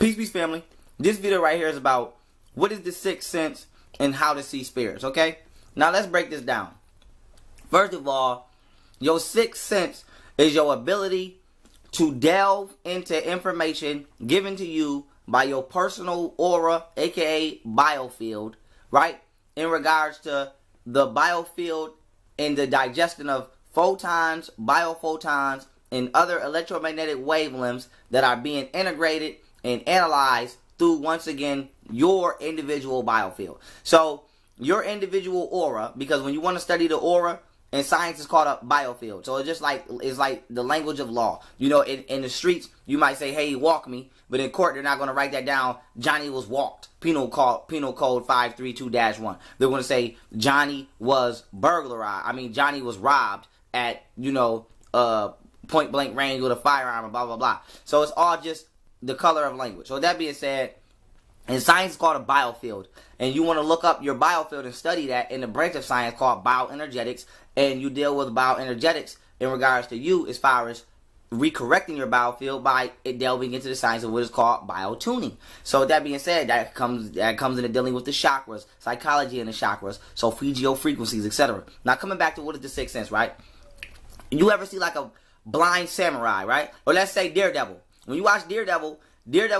Peace, family. This video right here is about what is the sixth sense and how to see spirits, okay? Now let's break this down. First of all, your sixth sense is your ability to delve into information given to you by your personal aura, aka biofield, right? In regards to the biofield and the digestion of photons, biophotons, and other electromagnetic wavelengths that are being integrated and analyzed through, once again, your individual biofield. So your individual aura, because when you want to study the aura in science, it's called a biofield. So it's like the language of law. You know, in the streets, you might say, "Hey, walk me," but in court, they're not going to write that down. Johnny was walked. Penal code 532-1. They're going to say Johnny was burglarized. I mean, Johnny was robbed at, point blank range with a firearm and blah blah blah. So it's all just the color of language. So that being said, in science, it's called a biofield. And you want to look up your biofield and study that in the branch of science called bioenergetics. And you deal with bioenergetics in regards to you as far as recorrecting your biofield by delving into the science of what is called biotuning. So that being said, that comes into dealing with the chakras, psychology in the chakras, solfeggio frequencies, etc. Now coming back to what is the sixth sense, right? You ever see like a blind samurai, right? Or let's say Daredevil. When you watch Daredevil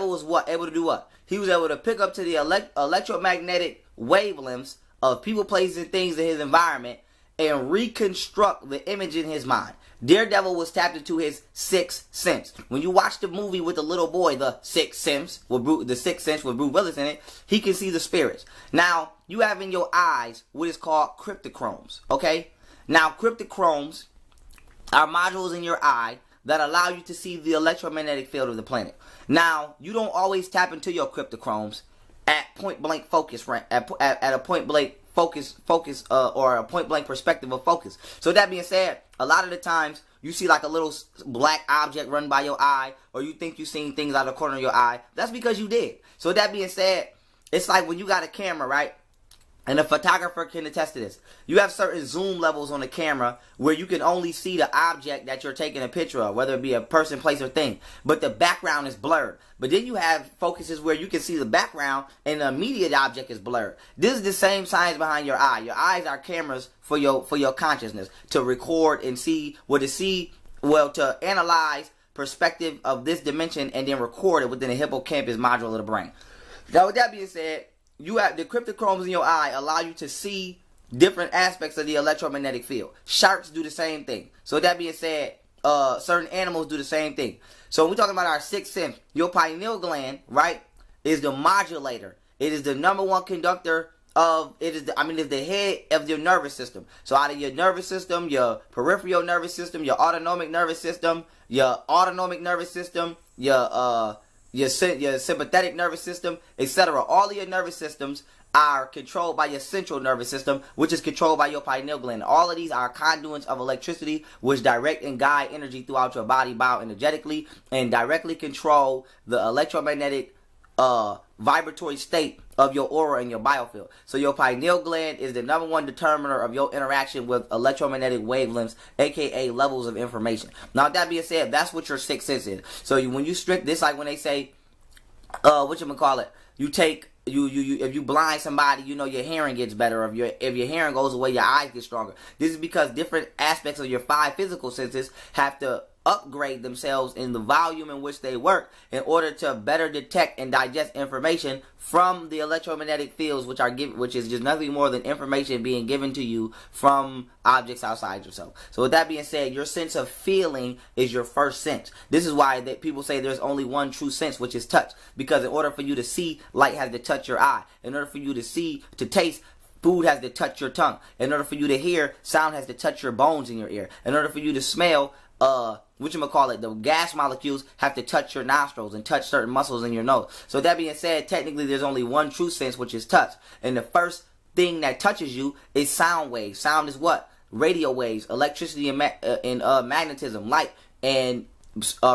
was what? Able to do what? He was able to pick up to the electromagnetic wavelengths of people, places, and things in his environment and reconstruct the image in his mind. Daredevil was tapped into his sixth sense. When you watch the movie with the little boy, The Sixth Sense, with Bruce Willis in it, he can see the spirits. Now, you have in your eyes what is called cryptochromes, okay? Now, cryptochromes are modules in your eye that allow you to see the electromagnetic field of the planet. Now, you don't always tap into your cryptochromes at point blank focus, right? At a point blank focus, or a point blank perspective of focus. So that being said, a lot of the times you see like a little black object run by your eye, or you think you're seeing things out of the corner of your eye. That's because you did. So that being said, it's like when you got a camera, right? And a photographer can attest to this. You have certain zoom levels on the camera where you can only see the object that you're taking a picture of, whether it be a person, place, or thing. But the background is blurred. But then you have focuses where you can see the background and the immediate object is blurred. This is the same science behind your eye. Your eyes are cameras for your consciousness to record and see to analyze perspective of this dimension and then record it within the hippocampus module of the brain. Now, with that being said, you have the cryptochromes in your eye allow you to see different aspects of the electromagnetic field. Sharks do the same thing. So that being said, certain animals do the same thing. So when we're talking about our sixth sense, your pineal gland, right, is the modulator. It is the number one conductor of, it's the head of your nervous system. So out of your nervous system, your peripheral nervous system, your autonomic nervous system, your sympathetic nervous system, etc. All of your nervous systems are controlled by your central nervous system, which is controlled by your pineal gland. All of these are conduits of electricity, which direct and guide energy throughout your body bioenergetically and directly control the electromagnetic vibratory state of your aura and your biofield. So your pineal gland is the number one determiner of your interaction with electromagnetic wavelengths, aka levels of information. Now, with that being said, that's what your sixth sense is. So when you strict this, like when they say, if you blind somebody, your hearing gets better. If your hearing goes away, your eyes get stronger. This is because different aspects of your five physical senses have to upgrade themselves in the volume in which they work in order to better detect and digest information from the electromagnetic fields, which is just nothing more than information being given to you from objects outside yourself. So with that being said, your sense of feeling is your first sense. This is why people say there's only one true sense, which is touch. Because in order for you to see, light has to touch your eye. In order for you to taste, food has to touch your tongue. In order for you to hear, sound has to touch your bones in your ear. In order for you to smell, the gas molecules have to touch your nostrils and touch certain muscles in your nose. So that being said, technically there's only one true sense, which is touch. And the first thing that touches you is sound waves. Sound is what? Radio waves, electricity and magnetism, light. And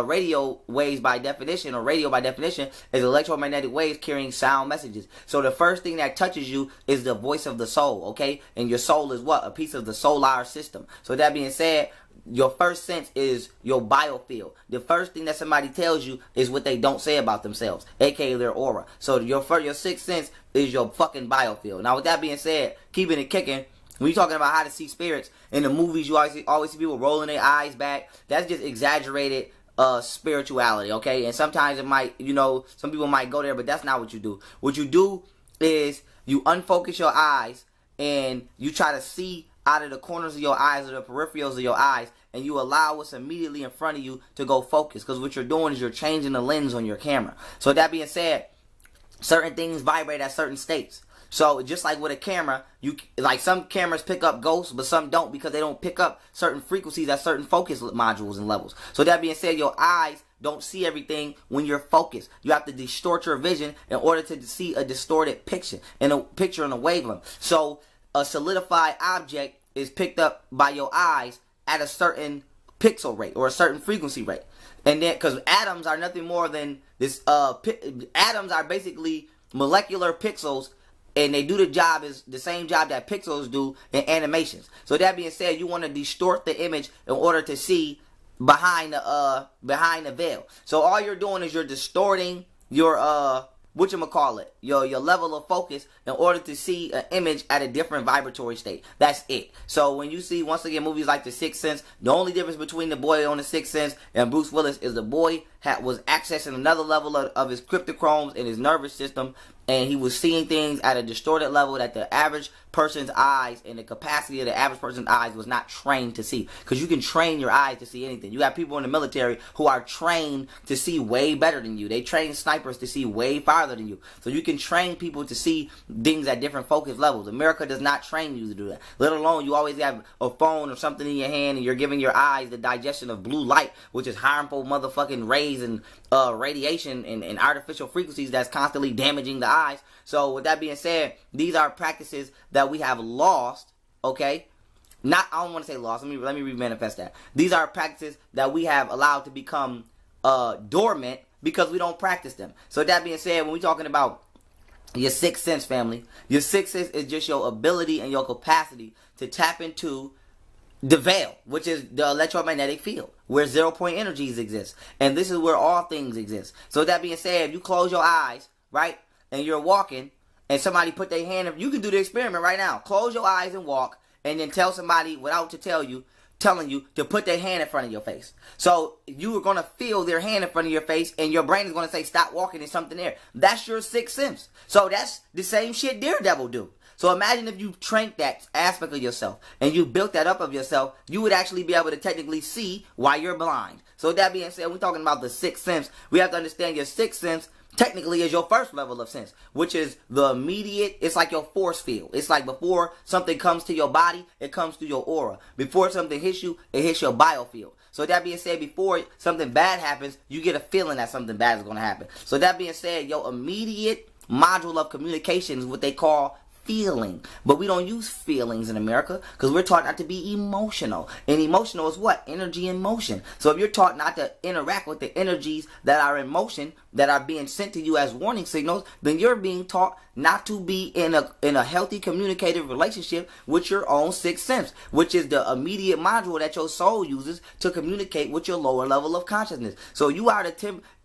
radio waves by definition, or radio by definition, is electromagnetic waves carrying sound messages. So the first thing that touches you is the voice of the soul, okay? And your soul is what? A piece of the solar system. So that being said, your first sense is your biofield. The first thing that somebody tells you is what they don't say about themselves, aka their aura. So your sixth sense is your fucking biofield. Now with that being said, keeping it kicking, when you're talking about how to see spirits, in the movies you always see people rolling their eyes back. That's just exaggerated spirituality, okay? And sometimes it might, you know, some people might go there, but that's not what you do. What you do is you unfocus your eyes and you try to see out of the corners of your eyes or the peripherals of your eyes, and you allow what's immediately in front of you to go focus. Because what you're doing is you're changing the lens on your camera. So that being said, certain things vibrate at certain states. So just like with a camera, like some cameras pick up ghosts, but some don't, because they don't pick up certain frequencies at certain focus modules and levels. So that being said, your eyes don't see everything when you're focused. You have to distort your vision in order to see a distorted picture in a wavelength. So a solidified object is picked up by your eyes at a certain pixel rate or a certain frequency rate. And then, because atoms are nothing more than this, atoms are basically molecular pixels, and they do the same job that pixels do in animations. So that being said, you want to distort the image in order to see behind the veil. So all you're doing is you're distorting your your level of focus in order to see an image at a different vibratory state. That's it. So when you see, once again, movies like The Sixth Sense, the only difference between the boy on The Sixth Sense and Bruce Willis is the boy was accessing another level of his cryptochromes in his nervous system, and he was seeing things at a distorted level that the average person's eyes and the capacity of the average person's eyes was not trained to see. Because you can train your eyes to see anything. You have people in the military who are trained to see way better than you. They train snipers to see way farther than you. So you can train people to see things at different focus levels. America does not train you to do that. Let alone you always have a phone or something in your hand and you're giving your eyes the digestion of blue light, which is harmful motherfucking rays and radiation and artificial frequencies that's constantly damaging the eyes. So with that being said, these are practices that we have lost, okay? I don't want to say lost. Let me remanifest that. These are practices that we have allowed to become dormant because we don't practice them. So that being said, when we're talking about your sixth sense, family, your sixth sense is just your ability and your capacity to tap into the veil, which is the electromagnetic field, where 0-point energies exist. And this is where all things exist. So that being said, if you close your eyes, right, and you're walking, and somebody put their hand in, you can do the experiment right now. Close your eyes and walk, and then tell somebody without telling you to put their hand in front of your face. So you are going to feel their hand in front of your face, and your brain is going to say, stop walking, there's something there. That's your sixth sense. So that's the same shit Daredevil do. So imagine if you trained that aspect of yourself and you built that up of yourself, you would actually be able to technically see why you're blind. So that being said, we're talking about the sixth sense. We have to understand your sixth sense technically is your first level of sense, which is the immediate, it's like your force field. It's like before something comes to your body, it comes to your aura. Before something hits you, it hits your biofield. So that being said, before something bad happens, you get a feeling that something bad is going to happen. So that being said, your immediate module of communication is what they call feeling. But we don't use feelings in America because we're taught not to be emotional. And emotional is what? Energy in motion. So if you're taught not to interact with the energies that are in motion, that are being sent to you as warning signals, then you're being taught not to be in a healthy communicative relationship with your own sixth sense, which is the immediate module that your soul uses to communicate with your lower level of consciousness. So you are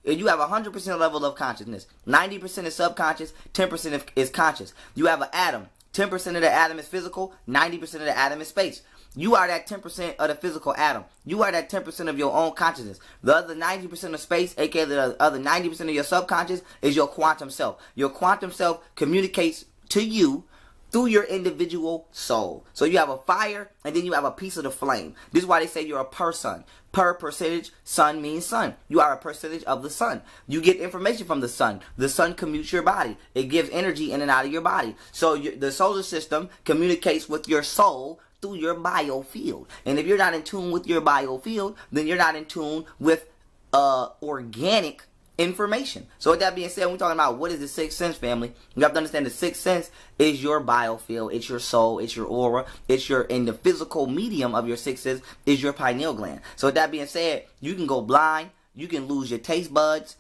you have 100% level of consciousness. 90% is subconscious, 10% is conscious. You have an atom. 10% of the atom is physical, 90% of the atom is space. You are that 10% of the physical atom. You are that 10% of your own consciousness. The other 90% of space, aka the other 90% of your subconscious, is your quantum self. Your quantum self communicates to you through your individual soul. So you have a fire, and then you have a piece of the flame. This is why they say you're a person. Per percentage, sun means sun. You are a percentage of the sun. You get information from the sun. The sun commutes your body. It gives energy in and out of your body. So the solar system communicates with your soul through your biofield. And if you're not in tune with your biofield, then you're not in tune with organic information. So with that being said, when we're talking about what is the sixth sense, family, you have to understand the sixth sense is your biofield, it's your soul, it's your aura, it's your, in the physical medium of your sixth sense is your pineal gland. So with that being said, you can go blind, you can lose your taste buds,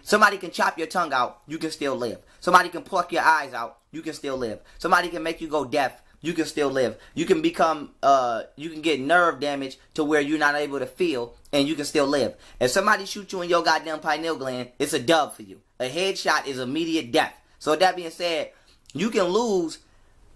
somebody can chop your tongue out, you can still live. Somebody can pluck your eyes out, you can still live. Somebody can make you go deaf, you can still live. You can become, you can get nerve damage to where you're not able to feel, and you can still live. If somebody shoots you in your goddamn pineal gland, it's a dub for you. A headshot is immediate death. So with that being said, you can lose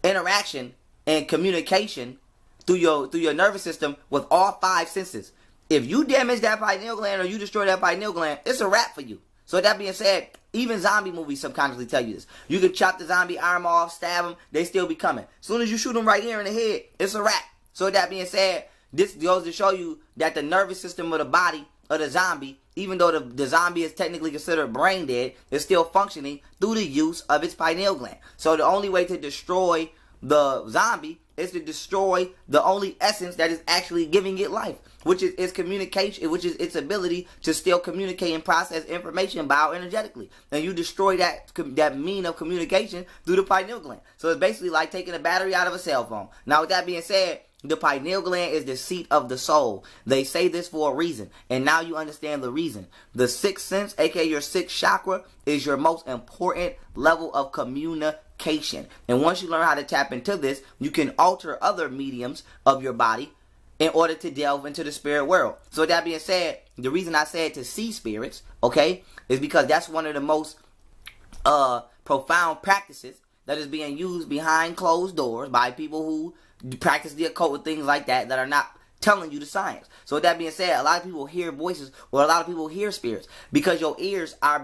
interaction and communication through your nervous system with all five senses. If you damage that pineal gland or you destroy that pineal gland, it's a wrap for you. So with that being said, even zombie movies subconsciously tell you this. You can chop the zombie arm off, stab them, they still be coming. As soon as you shoot them right here in the head, it's a wrap. So with that being said, this goes to show you that the nervous system of the body of the zombie, even though the zombie is technically considered brain dead, is still functioning through the use of its pineal gland. So the only way to destroy the zombie is to destroy the only essence that is actually giving it life, which is its communication, which is its ability to still communicate and process information bioenergetically. And you destroy that mean of communication through the pineal gland. So it's basically like taking a battery out of a cell phone. Now with that being said, the pineal gland is the seat of the soul. They say this for a reason, and now you understand the reason. The sixth sense, aka your sixth chakra, is your most important level of communication. And once you learn how to tap into this, you can alter other mediums of your body in order to delve into the spirit world. So that being said, the reason I said to see spirits, okay, is because that's one of the most profound practices that is being used behind closed doors by people who practice the occult and things like that are not telling you the science. So with that being said, a lot of people hear voices, or a lot of people hear spirits because your ears are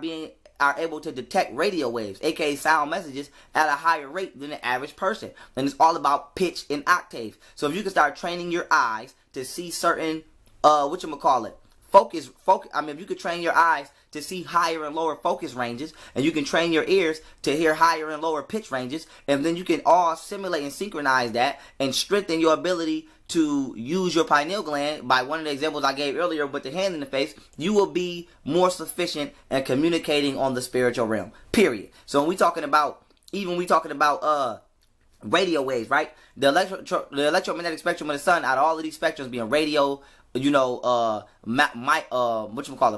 able to detect radio waves, aka sound messages, at a higher rate than the average person. And it's all about pitch and octave. So if you can start training your eyes to see certain focus, I mean, if you could train your eyes to see higher and lower focus ranges, and you can train your ears to hear higher and lower pitch ranges, and then you can all simulate and synchronize that and strengthen your ability to use your pineal gland by one of the examples I gave earlier with the hand in the face, you will be more sufficient in communicating on the spiritual realm, period. So when we talking about radio waves, right? The electromagnetic spectrum of the sun, out of all of these spectrums being radio,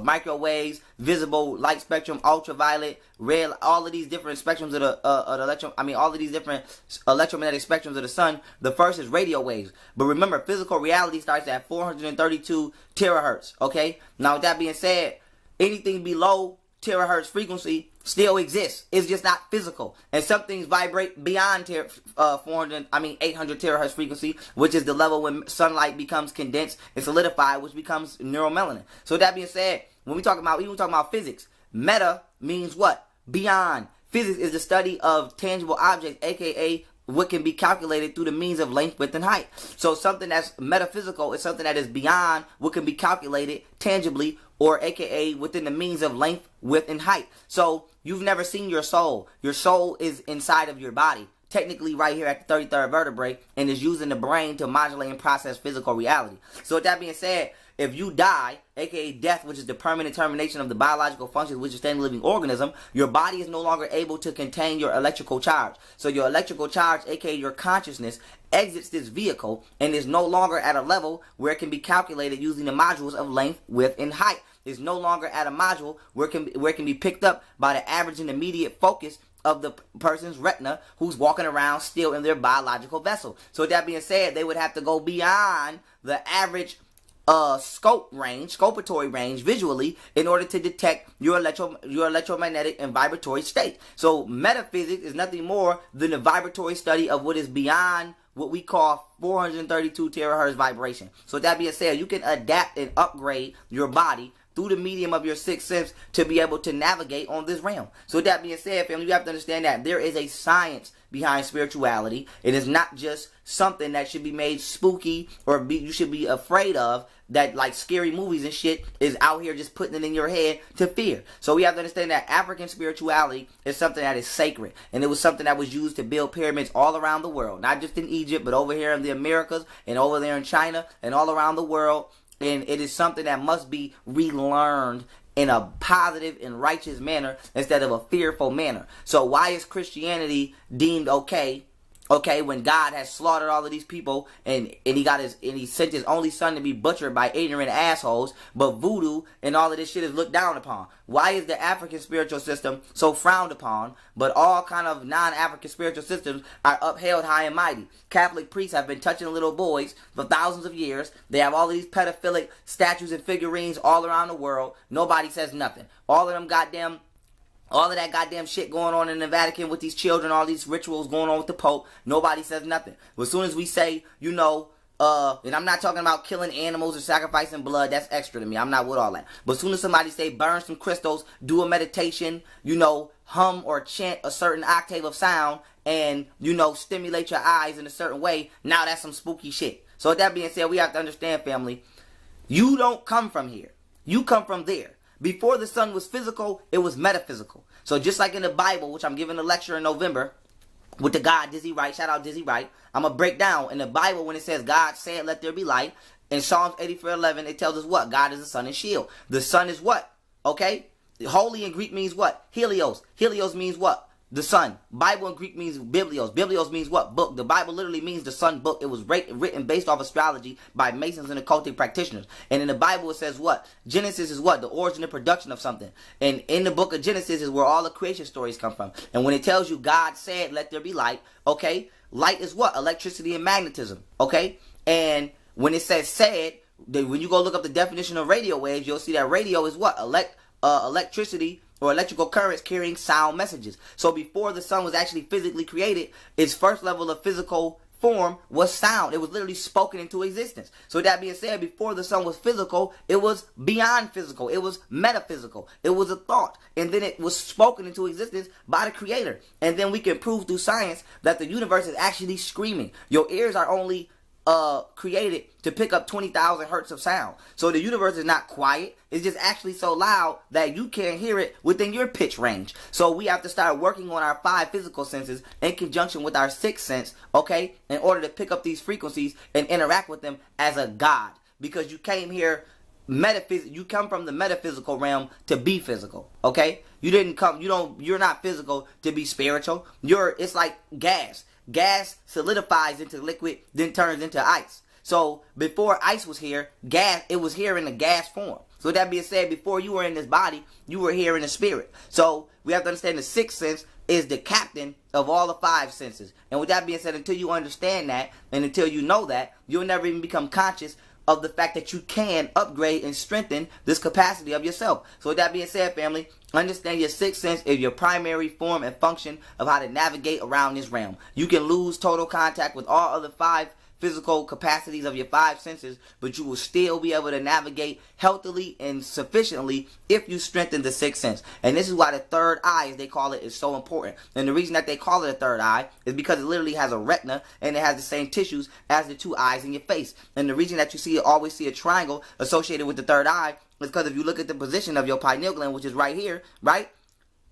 microwaves, visible light spectrum, ultraviolet, red, all of these different spectrums of all of these different electromagnetic spectrums of the sun. The first is radio waves. But remember, physical reality starts at 432 terahertz, okay? Now with that being said, anything below terahertz frequency still exists. It's just not physical. And some things vibrate beyond 800 terahertz frequency, which is the level when sunlight becomes condensed and solidified, which becomes neuromelanin. So that being said, when we talk about physics, meta means what? Beyond. Physics is the study of tangible objects, aka what can be calculated through the means of length, width, and height. So something that's metaphysical is something that is beyond what can be calculated tangibly, or aka within the means of length, width, and height. So you've never seen your soul. Your soul is inside of your body, technically right here at the 33rd vertebrae, and is using the brain to modulate and process physical reality. So with that being said, if you die, aka death, which is the permanent termination of the biological functions which is a living organism, your body is no longer able to contain your electrical charge. So your electrical charge, aka your consciousness, exits this vehicle and is no longer at a level where it can be calculated using the modules of length, width, and height. It's no longer at a module where it can be picked up by the average and immediate focus of the person's retina who's walking around still in their biological vessel. So with that being said, they would have to go beyond the average scopatory range visually in order to detect your electromagnetic and vibratory state. So metaphysics is nothing more than the vibratory study of what is beyond what we call 432 terahertz vibration. So with that being said, you can adapt and upgrade your body through the medium of your sixth sense to be able to navigate on this realm. So with that being said, family, you have to understand that there is a science behind spirituality. It is not just something that should be made spooky or you should be afraid of, that like scary movies and shit is out here just putting it in your head to fear. So we have to understand that African spirituality is something that is sacred, and it was something that was used to build pyramids all around the world, not just in Egypt, but over here in the Americas and over there in China and all around the world. And it is something that must be relearned in a positive and righteous manner instead of a fearful manner. So why is Christianity deemed okay? Okay, when God has slaughtered all of these people and he sent his only son to be butchered by ignorant assholes, but voodoo and all of this shit is looked down upon. Why is the African spiritual system so frowned upon, but all kind of non-African spiritual systems are upheld high and mighty? Catholic priests have been touching little boys for thousands of years. They have all of these pedophilic statues and figurines all around the world. Nobody says nothing. All of that goddamn shit going on in the Vatican with these children, all these rituals going on with the Pope, nobody says nothing. But as soon as we say, you know, and I'm not talking about killing animals or sacrificing blood, that's extra to me. I'm not with all that. But as soon as somebody say burn some crystals, do a meditation, you know, hum or chant a certain octave of sound, and, you know, stimulate your eyes in a certain way, now that's some spooky shit. So with that being said, we have to understand, family, you don't come from here. You come from there. Before the sun was physical, it was metaphysical. So just like in the Bible, which I'm giving a lecture in November with the guy Dizzy Wright, shout out Dizzy Wright, I'm going to break down in the Bible when it says God said let there be light. In Psalms 84:11, it tells us what? God is the sun and shield. The sun is what? Okay? Holy in Greek means what? Helios. Helios means what? The sun. Bible in Greek means Biblios. Biblios means what? Book. The Bible literally means the sun book. It was written based off astrology by Masons and occultic practitioners. And in the Bible it says what? Genesis is what? The origin and production of something. And in the book of Genesis is where all the creation stories come from. And when it tells you God said let there be light, okay? Light is what? Electricity and magnetism, okay? And when it says said, when you go look up the definition of radio waves, you'll see that radio is what? Electricity or electrical currents carrying sound messages. So before the sun was actually physically created, its first level of physical form was sound. It was literally spoken into existence. So with that being said, before the sun was physical, it was beyond physical. It was metaphysical. It was a thought. And then it was spoken into existence by the creator. And then we can prove through science that the universe is actually screaming. Your ears are only created to pick up 20,000 hertz of sound. So the universe is not quiet. It's just actually so loud that you can't hear it within your pitch range. So we have to start working on our 5 physical senses in conjunction with our 6th sense, okay, in order to pick up these frequencies and interact with them as a God. Because you came here you come from the metaphysical realm to be physical, okay? You're not physical to be spiritual. It's like gas. Gas solidifies into liquid, then turns into ice. So before ice was here, it was here in the gas form. So with that being said, before you were in this body, you were here in the spirit. So we have to understand the 6th sense is the captain of all the 5 senses. And with that being said, until you understand that, and until you know that, you'll never even become conscious of the fact that you can upgrade and strengthen this capacity of yourself. So with that being said, family, understand your 6th sense is your primary form and function of how to navigate around this realm. You can lose total contact with all other 5 physical capacities of your 5 senses, but you will still be able to navigate healthily and sufficiently if you strengthen the 6th sense. And this is why the 3rd eye, as they call it, is so important. And the reason that they call it a 3rd eye is because it literally has a retina and it has the same tissues as the 2 eyes in your face. And the reason that you always see a triangle associated with the 3rd eye is because if you look at the position of your pineal gland, which is right here, right?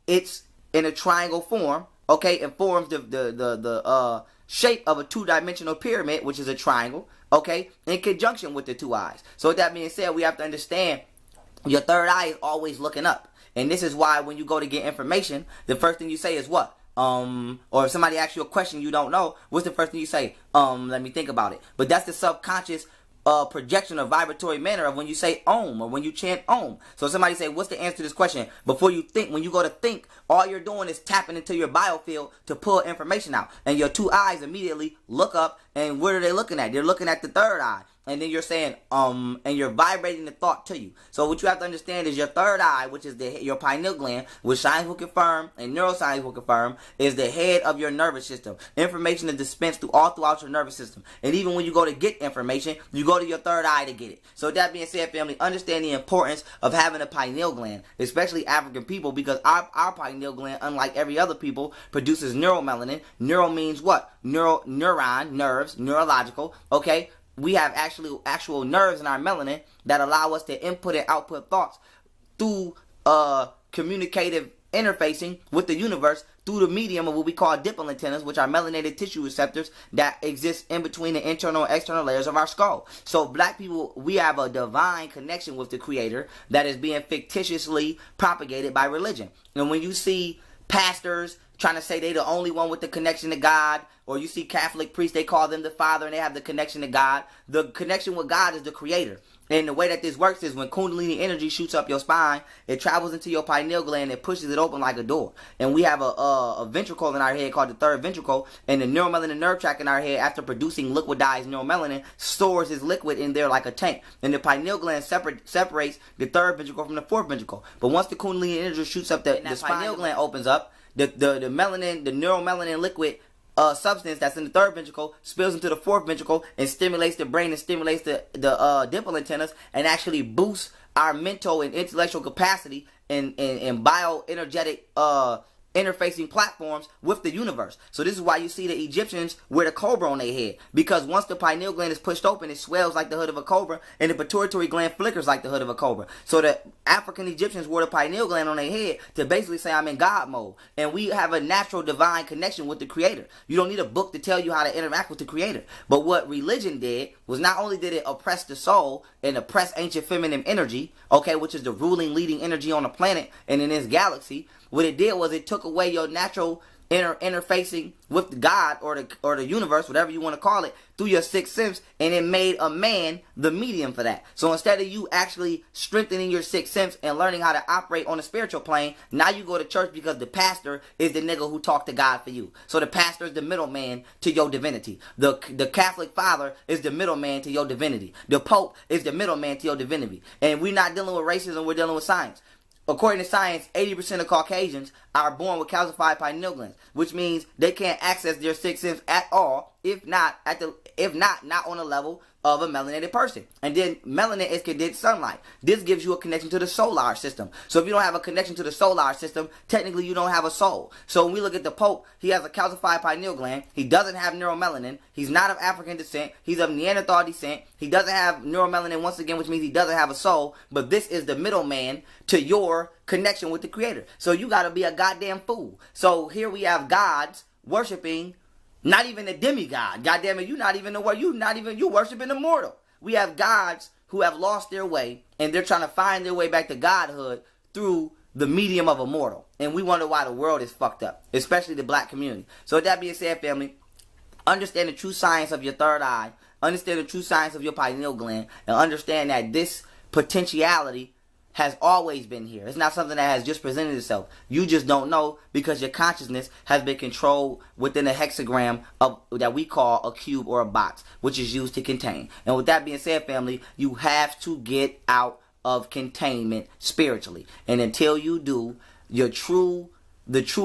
It's in a triangle form, okay? It forms the shape of a 2-dimensional pyramid, which is a triangle, okay, in conjunction with the 2 eyes. So with that being said, we have to understand your 3rd eye is always looking up. And this is why when you go to get information, the first thing you say is what? Or if somebody asks you a question you don't know, what's the first thing you say? Let me think about it. But that's the subconscious projection or vibratory manner of when you say Om or when you chant Om. So somebody say, what's the answer to this question? Before you think, when you go to think, all you're doing is tapping into your biofield to pull information out. And your 2 eyes immediately look up, and what are they looking at? They're looking at the 3rd eye. And then you're saying, and you're vibrating the thought to you. So what you have to understand is your 3rd eye, which is your pineal gland, which science will confirm and neuroscience will confirm, is the head of your nervous system. Information is dispensed throughout your nervous system. And even when you go to get information, you go to your 3rd eye to get it. So that being said, family, understand the importance of having a pineal gland, especially African people, because our pineal gland, unlike every other people, produces neuromelanin. Neuro means what? Neuron, nerves, neurological, okay? We have actual nerves in our melanin that allow us to input and output thoughts through communicative interfacing with the universe through the medium of what we call dipple antennas, which are melanated tissue receptors that exist in between the internal and external layers of our skull. So black people, we have a divine connection with the Creator that is being fictitiously propagated by religion. And when you see pastors trying to say they the only one with the connection to God, or you see Catholic priests, they call them the Father and they have the connection to God. The connection with God is the Creator. And the way that this works is when Kundalini energy shoots up your spine, it travels into your pineal gland and pushes it open like a door. And we have a ventricle in our head called the third ventricle, and the neuromelanin nerve tract in our head, after producing liquidized neuromelanin, stores this liquid in there like a tank. And the pineal gland separates the third ventricle from the fourth ventricle. But once the Kundalini energy shoots up, the pineal gland opens up, the melanin, the neuromelanin liquid substance that's in the third ventricle spills into the fourth ventricle and stimulates the brain and stimulates the dipple antennas and actually boosts our mental and intellectual capacity and bioenergetic interfacing platforms with the universe. So this is why you see the Egyptians wear the cobra on their head, because once the pineal gland is pushed open, it swells like the hood of a cobra, and the pituitary gland flickers like the hood of a cobra. So the African Egyptians wore the pineal gland on their head to basically say, I'm in God mode. And we have a natural divine connection with the Creator. You don't need a book to tell you how to interact with the Creator. But what religion did was, not only did it oppress the soul and oppress ancient feminine energy, okay, which is the ruling, leading energy on the planet and in this galaxy, what it did was it took away your natural interfacing with God or the universe, whatever you want to call it, through your sixth sense, and it made a man the medium for that. So instead of you actually strengthening your sixth sense and learning how to operate on a spiritual plane, now you go to church because the pastor is the nigga who talked to God for you. So the pastor is the middleman to your divinity. The Catholic father is the middleman to your divinity. The Pope is the middleman to your divinity. And we're not dealing with racism, we're dealing with science. According to science, 80% of Caucasians are born with calcified pineal glands, which means they can't access their sixth sense at all, if not on a level of a melanated person. And then melanin is condensed sunlight. This gives you a connection to the solar system. So if you don't have a connection to the solar system, technically you don't have a soul. So when we look at the Pope, he has a calcified pineal gland. He doesn't have neuromelanin. He's not of African descent. He's of Neanderthal descent. He doesn't have neuromelanin once again, which means he doesn't have a soul. But this is the middleman to your connection with the Creator. So you got to be a goddamn fool. So here we have gods worshiping not even a demigod. Goddamn it, you worshiping a mortal. We have gods who have lost their way, and they're trying to find their way back to godhood through the medium of a mortal. And we wonder why the world is fucked up, especially the black community. So with that being said, family, understand the true science of your third eye, understand the true science of your pineal gland, and understand that this potentiality has always been here. It's not something that has just presented itself. You just don't know because your consciousness has been controlled within a hexagram of that we call a cube or a box, which is used to contain. And with that being said, family, you have to get out of containment spiritually. And until you do, the true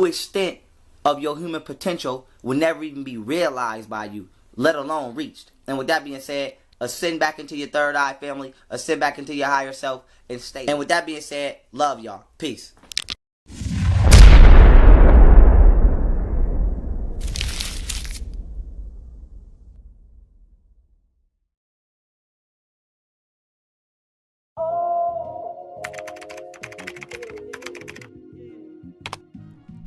extent of your human potential will never even be realized by you, let alone reached. And with that being said, ascend back into your third eye, family. Ascend back into your higher self and stay. And with that being said, love y'all. Peace.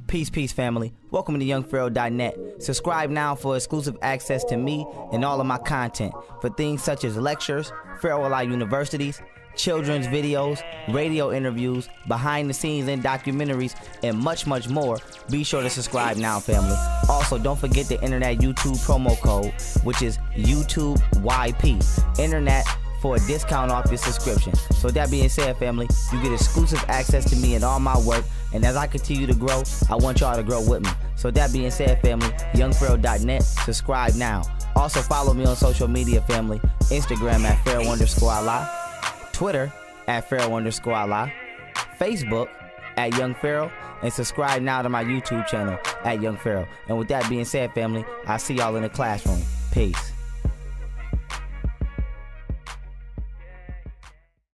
Peace, family. Welcome to YoungPharaoh.net. Subscribe now for exclusive access to me and all of my content for things such as lectures, Pharaoh Alive Universities, children's videos, radio interviews, behind the scenes and documentaries, and much more. Be sure to subscribe now, family. Also, don't forget the internet YouTube promo code, which is YouTubeYP. Internet for a discount off your subscription. So with that being said, family, you get exclusive access to me and all my work. And as I continue to grow, I want y'all to grow with me. So with that being said, family, YoungPharaoh.net, subscribe now. Also follow me on social media, family. Instagram at Pharaoh_Allah, Twitter at Pharaoh_Allah, Facebook at Young Pharaoh, and subscribe now to my YouTube channel at Young Pharaoh. And with that being said, family, I'll see y'all in the classroom. Peace.